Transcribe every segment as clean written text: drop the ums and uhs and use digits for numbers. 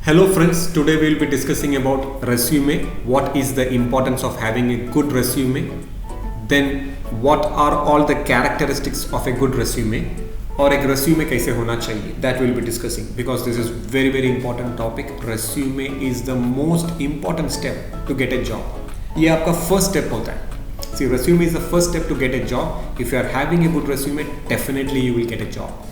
Hello friends, today we will be discussing about resume. What is the importance of having a good resume? Then what are all the characteristics of a good resume? और एक resume कैसे होना चाहिए? That we will be discussing because this is very important topic. Resume is the most important step to get a job. ये आपका first step होता है. See, resume is the first step to get a job. If you are having a good resume, definitely you will get a job.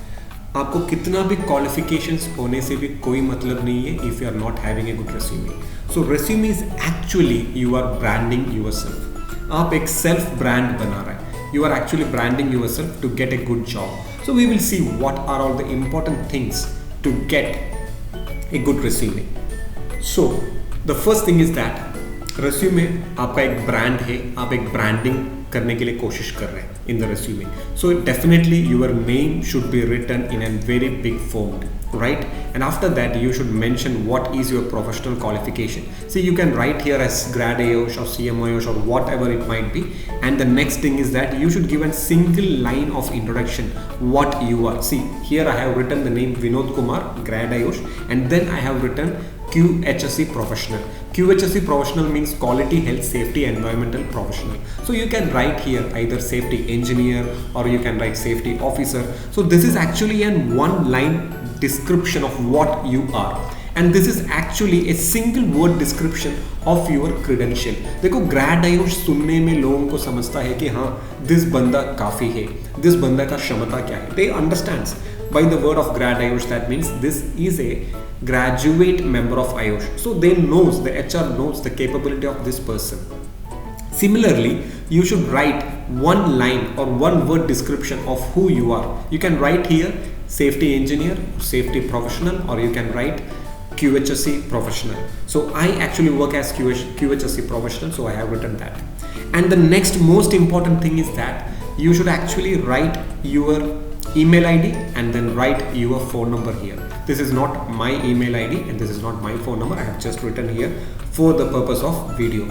आपको कितना भी qualifications होने से भी कोई मतलब नहीं है if you are not having a good resume. So resume is actually you are branding yourself. आप एक सेल्फ ब्रांड बना रहे हैं. You are actually branding yourself to get a good job. So we will see what are all the important things to get a good resume. So the first thing is that resume आपका एक brand है. आप एक branding करने के लिए कोशिश कर रहे हैं in the resume. So definitely your name should be written in an very big font, right? And after that you should mention what is your professional qualification. See, you can write here as grad IOSH or CM IOSH or whatever it might be. And the next thing is that you should give a single line of introduction what you are. See, here I have written the name Vinod Kumar, grad IOSH, and then I have written QHSE professional. QHSE professional means quality, health, safety, environmental professional. So you can write here either safety engineer or you can write safety officer. So this is actually an one line description of what you are, and this is actually a single word description of your credential. देखो ग्रैड आयुष सुनने में लोगों को समझता है कि हाँ this बंदा काफ़ी है, दिस बंदा का क्षमता क्या है. They understands by the word of grad IOSH that means this is a graduate member of IOSH. So they knows, the HR knows the capability of this person. Similarly, you should write one line or one word description of who you are. You can write here safety engineer, safety professional, or you can write QHSE professional. So I actually work as QHSE professional, so I have written that. And the next most important thing is that you should actually write your email ID and then write your phone number here. This is not my email ID and this is not my phone number. I have just written here for the purpose of video.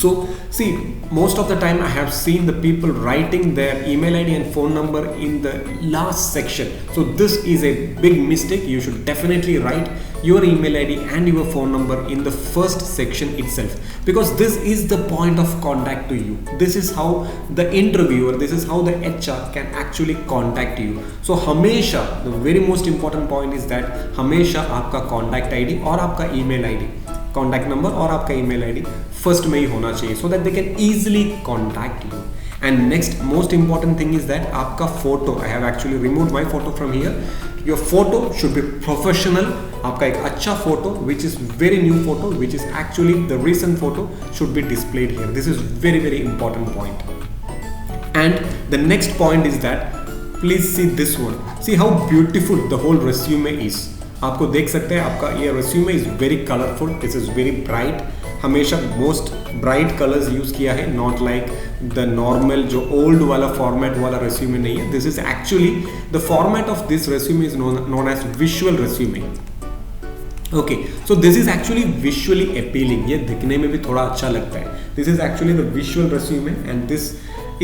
So see, most of the time I have seen the people writing their email ID and phone number in the last section. So this is a big mistake. You should definitely write your email ID and your phone number in the first section itself, because this is the point of contact to you. This is how the interviewer, this is how the HR can actually contact you. So हमेशा, the very most important point is that हमेशा आपका contact ID और आपका email ID, contact number और आपका email ID first में ही होना चाहिए, so that they can easily contact you. And next most important thing is that आपका photo, I have actually removed my photo from here. Your photo should be professional. आपका एक अच्छा photo which is very new photo, which is actually the recent photo, should be displayed here. This is very important point. And the next point is that please see this one. See how beautiful the whole resume is. आपको देख सकते हैं आपका ये resume is very colorful. This is very bright. हमेशा most bright colours use किया है, not like the normal जो ओल्ड वाला फॉर्मेट वाला रेज्यूमे नहीं है. This is actually the format of this resume is known as visual resume. Okay, so this is actually visually appealing. ये दिखने में भी थोड़ा अच्छा लगता है. This is actually the visual resume and this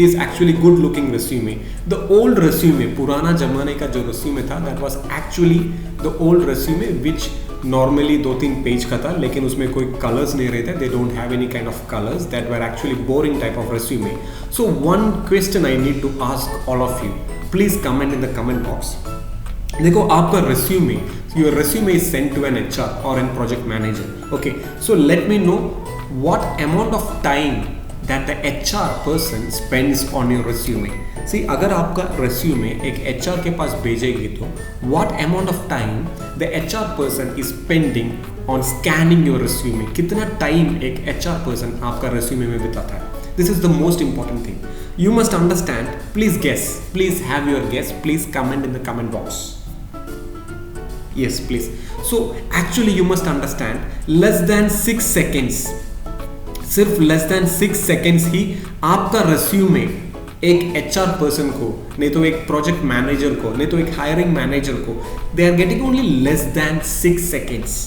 is actually good looking resume. The old resume, पुराना जमाने का जो resume था, that was actually the old resume which normally 2-3 page का था, लेकिन उसमें कोई colors नहीं रहते. They don't have any kind of colors. That were actually boring type of resume. So one question I need to ask all of you. Please comment in the comment box. देखो आपका resume, your resume is sent to an HR or an project manager. Okay, so let me know what amount of time that the HR person spends on your resume. See, अगर आपका resume एक HR के पास भेजेगी तो what amount of time the HR person is spending on scanning your resume. कितना time एक HR person आपका resume में बिताता है. This is the most important thing. You must understand. Please guess. Please have your guess. Please comment in the comment box. Yes, please. So actually you must understand less than 6 seconds. सिर्फ less than 6 seconds ही आपका resume एक HR person को, नहीं तो एक project manager को, नहीं तो एक हायरिंग मैनेजर को, they are getting only less than 6 seconds.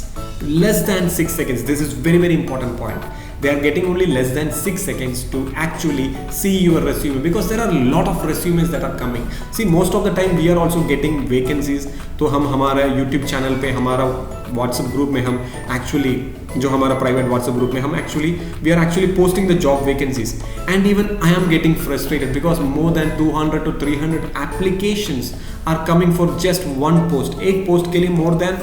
Less than 6 seconds. This is very important point. They are getting only less than 6 seconds to actually see your resume, because there are a lot of resumes that are coming. See, most of the time we are also getting vacancies. तो हम हमारा YouTube channel पे हमारा WhatsApp group में हम actually जो हमारा private WhatsApp group में हम actually we are actually posting the job vacancies and even I am getting frustrated because more than 200 to 300 applications are coming for just one post. एक post के लिए more than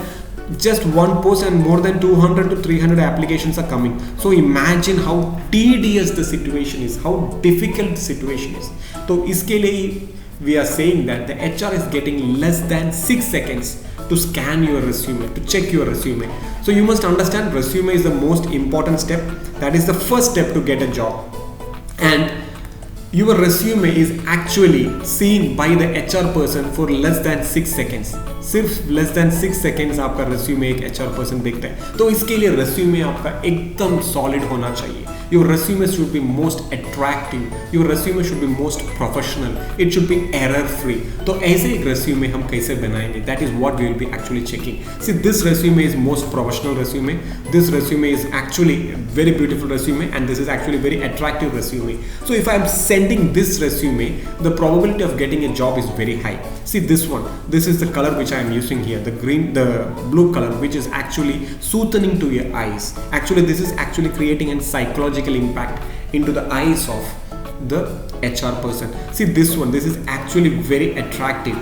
just one post and more than 200 to 300 applications are coming. So imagine how tedious the situation is, how difficult the situation is. So इसके लिए we are saying that the HR is getting less than 6 seconds to scan your resume, to check your resume. So you must understand resume is the most important step. That is the first step to get a job. And your resume is actually seen by the HR person for less than 6 seconds. सिर्फ less than 6 seconds आपका resume एक HR person देखता है. तो इसके लिए resume आपका एकदम सॉलिड होना चाहिए. Your resume should be most attractive, your resume should be most professional, it should be error free. तो ऐसे एक रेज्यूमे हम कैसे बनाएंगे, that is what we will be actually checking. See this resume is most professional resume, this resume is actually very beautiful resume and this is actually very attractive resume. So if I am sending this resume, the probability of getting a job is very high. See this one, this is the color which I am using here, the green, the blue color, which is actually soothing to your eyes. Actually this is actually creating a psychological impact into the eyes of the HR person. See this one, this is actually very attractive.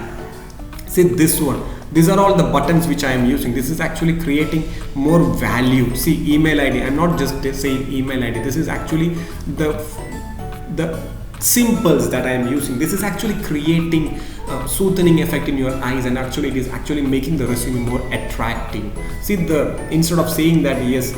See this one, these are all the buttons which I am using. This is actually creating more value. See email ID, I'm not just saying email ID, this is actually the symbols that I am using. This is actually creating soothing effect in your eyes, and actually it is actually making the resume more attractive. See, instead of saying that yes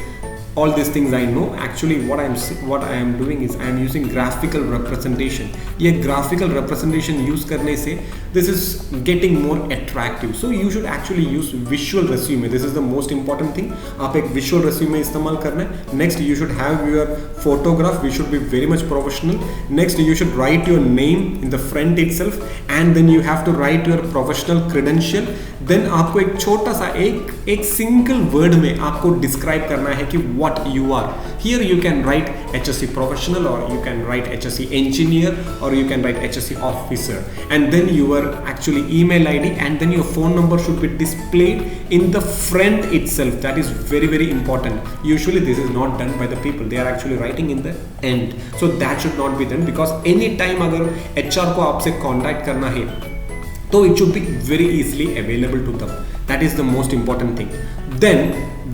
all these things I know, actually what I am doing is I am using graphical representation. ये graphical representation use करने से this is getting more attractive. So you should actually use visual resume. This is the most important thing. आप एक visual resume इस्तेमाल करना है. Next you should have your photograph. We should be very much professional. Next you should write your name in the front itself, and then you have to write your professional credential. Then आपको एक छोटा सा एक single word में आपको describe करना है कि what you are. Here you can write HSC professional, or you can write HSC engineer, or you can write HSC officer, and then your actually email ID, and then your phone number should be displayed in the front itself. That is very very important. Usually this is not done by the people, they are actually writing in the end. So that should not be done, because any time अगर HR को आपसे contact करना है तो it should be very easily available to them. That is the most important thing. Then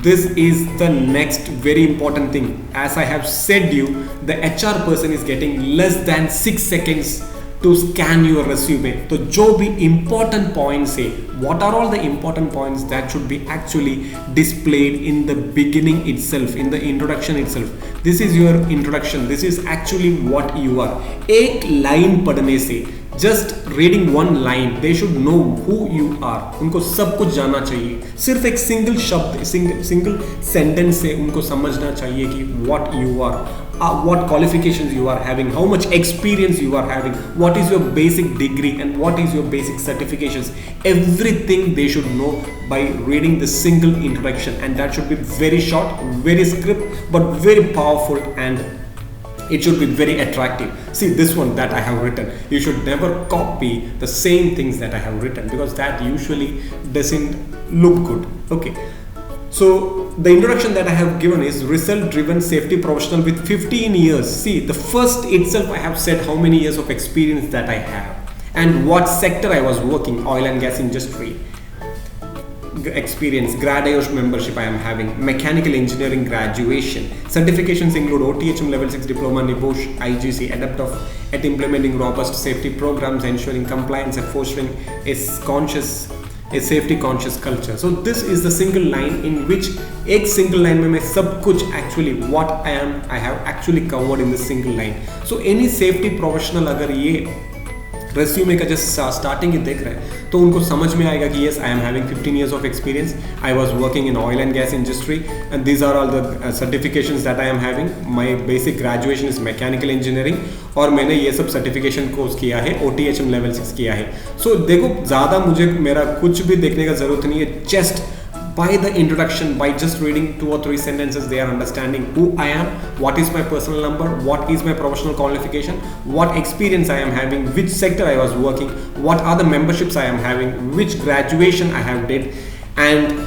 this is the next very important thing. As I have said you, the HR person is getting less than 6 seconds to scan your resume. तो जो भी important points है, what are all the important points that should be actually displayed in the beginning itself, in the introduction itself. This is your introduction. This is actually what you are. एक line पढ़ने से, just reading one line, they should know who you are. उनको सब कुछ जानना चाहिए. सिर्फ एक single शब्द, single sentence से उनको समझना चाहिए कि what you are, what qualifications you are having, how much experience you are having, what is your basic degree, and what is your basic certifications. Everything they should know by reading the single introduction, and that should be very short, very script, but very powerful, and it should be very attractive. See this one that I have written. You should never copy the same things that I have written, because that usually doesn't look good. Okay. So the introduction that I have given is result driven safety professional with 15 years. See, the first itself I have said how many years of experience that I have and what sector I was working, oil and gas industry. Experience, grad IOSH membership I am having, mechanical engineering graduation, certifications include OTHM Level 6 Diploma, Nebosh IGC, adept at implementing robust safety programs, ensuring compliance and fostering a safety conscious culture. So this is the single line in which एक single line में मैं सब कुछ actually what I have actually covered in this single line. So any safety professional अगर ये resume का just starting ही देख रहे हैं तो उनको समझ में आएगा कि yes, I am having 15 years of experience. I was working in oil and gas industry, and these are all the certifications that I am having. My basic graduation is mechanical engineering, और मैंने ये सब certification course किया है, OTHM Level 6 किया है. So देखो ज़्यादा मुझे मेरा कुछ भी देखने का ज़रूरत नहीं है. Just by the introduction, by just reading 2 or 3 sentences, they are understanding who I am, what is my personal number, what is my professional qualification, what experience I am having, which sector I was working, what are the memberships I am having, which graduation I have did, and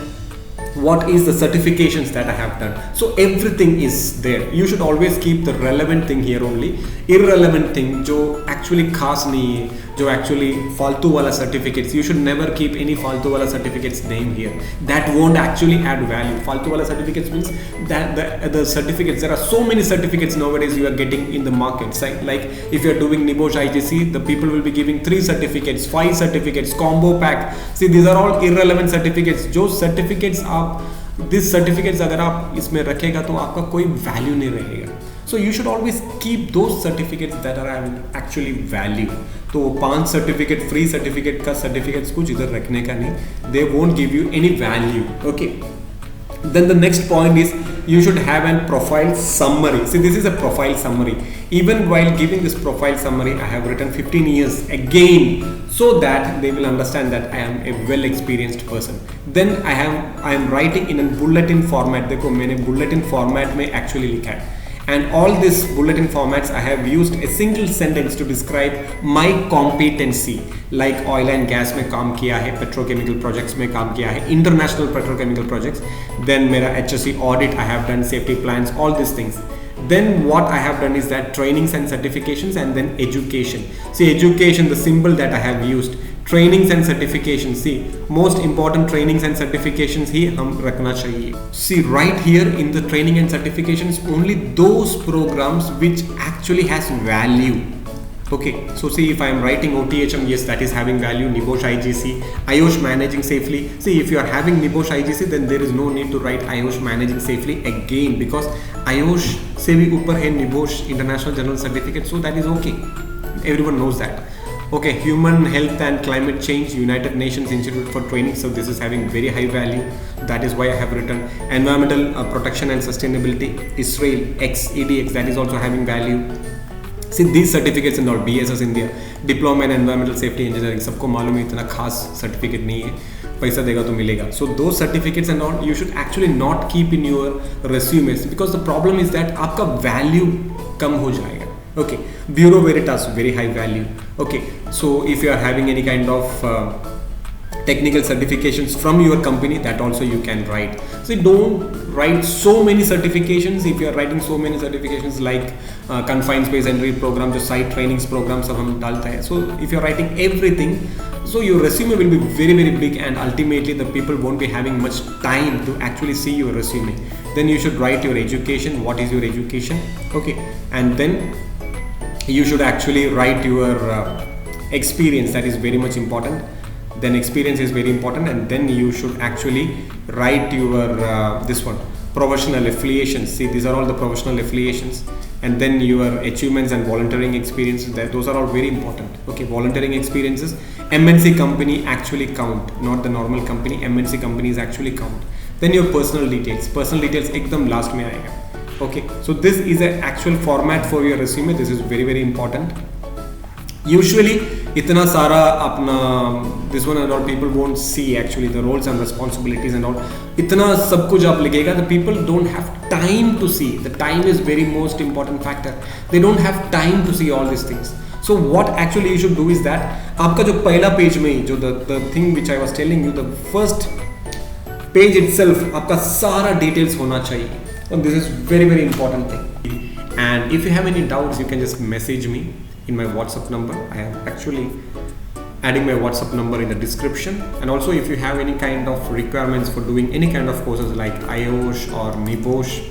what is the certifications that I have done. So everything is there. You should always keep the relevant thing here only. Irrelevant thing जो actually खास नहीं है, जो actually फालतू वाला certificates, you should never keep any फालतू वाला certificates name here. That won't actually add value. फालतू वाला certificates means that the certificates, there are so many certificates nowadays you are getting in the market. Like if you are doing Nebosh IGC, the people will be giving 3 certificates, 5 certificates, combo pack. See, these are all irrelevant certificates. जो certificates आप, these certificates अगर आप इसमें रखेगा तो आपका कोई value नहीं रहेगा. So you should always keep those certificates that are having actually value. तो 5 certificate, free certificate का certificates कुछ इधर रखने का नहीं. They won't give you any value. Okay. Then the next point is you should have a profile summary. See, this is a profile summary. Even while giving this profile summary, I have written 15 years again, so that they will understand that I am a well experienced person. Then I am writing in a bulletin format. देखो मैंने bulletin format में actually लिखा है. And all these bulletin formats, I have used a single sentence to describe my competency. Like oil and gas में काम किया है, petrochemical projects में काम किया है, international petrochemical projects. Then मेरा HSC audit, I have done safety plans, all these things. Then what I have done is that trainings and certifications, and then education. See, education, the symbol that I have used. Trainings and certifications. See, most important trainings and certifications ही हम रखना चाहिए. See, right here in the training and certifications, only those programs which actually has value. Okay, so see, if I am writing OTHM, yes, that is having value. Nebosh IGC, IOSH Managing Safely. See, if you are having Nebosh IGC, then there is no need to write IOSH Managing Safely again, because IOSH से भी ऊपर है Nebosh International General Certificate, so that is okay. Everyone knows that. Okay, Human Health and Climate Change, United Nations Institute for Training. So this is having very high value. That is why I have written Environmental Protection and Sustainability, Israel X EDX. That is also having value. See, these certificates and all, BSS India, Diploma in Environmental Safety Engineering. सबको मालूम है इतना खास certificate नहीं है. पैसा देगा तो मिलेगा. So those certificates and all, you should actually not keep in your resumes, because the problem is that आपका value कम हो जाएगा. Okay, Bureau Veritas, very high value. Okay, so if you are having any kind of technical certifications from your company, that also you can write. So don't write so many certifications. If you are writing so many certifications like confined space entry program, जो site trainings program सब हम डालता है. So if you are writing everything, so your resume will be very very big, and ultimately the people won't be having much time to actually see your resume. Then you should write your education. What is your education? Okay, and then you should actually write your experience. That is very much important. Then experience is very important, and then you should actually write your this one, professional affiliations. See, these are all the professional affiliations, and then your achievements and volunteering experiences. Those are all very important. Okay, volunteering experiences. MNC company actually count, not the normal company. MNC companies actually count. Then your personal details. Personal details एकदम last में आएगा. Okay, so this is an actual format for your resume. This is very very important. Usually इतना सारा अपना this one and all, people won't see actually the roles and responsibilities and all. इतना सब कुछ आप लिखेगा, the people don't have time to see. The time is very most important factor. They don't have time to see all these things. So what actually you should do is that आपका जो पहला page में जो the thing which I was telling you, the first page itself आपका सारा details होना चाहिए. So this is very very important thing. And if you have any doubts, you can just message me in my WhatsApp number. I am actually adding my WhatsApp number in the description. And also if you have any kind of requirements for doing any kind of courses like IOSH or Nebosh,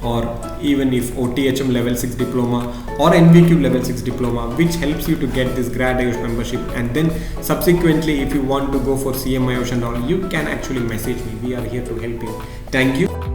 or even if OTHM Level 6 Diploma or NVQ Level 6 Diploma, which helps you to get this grad IOSH membership, and then subsequently if you want to go for CM IOSH and all, you can actually message me. We are here to help you. Thank you.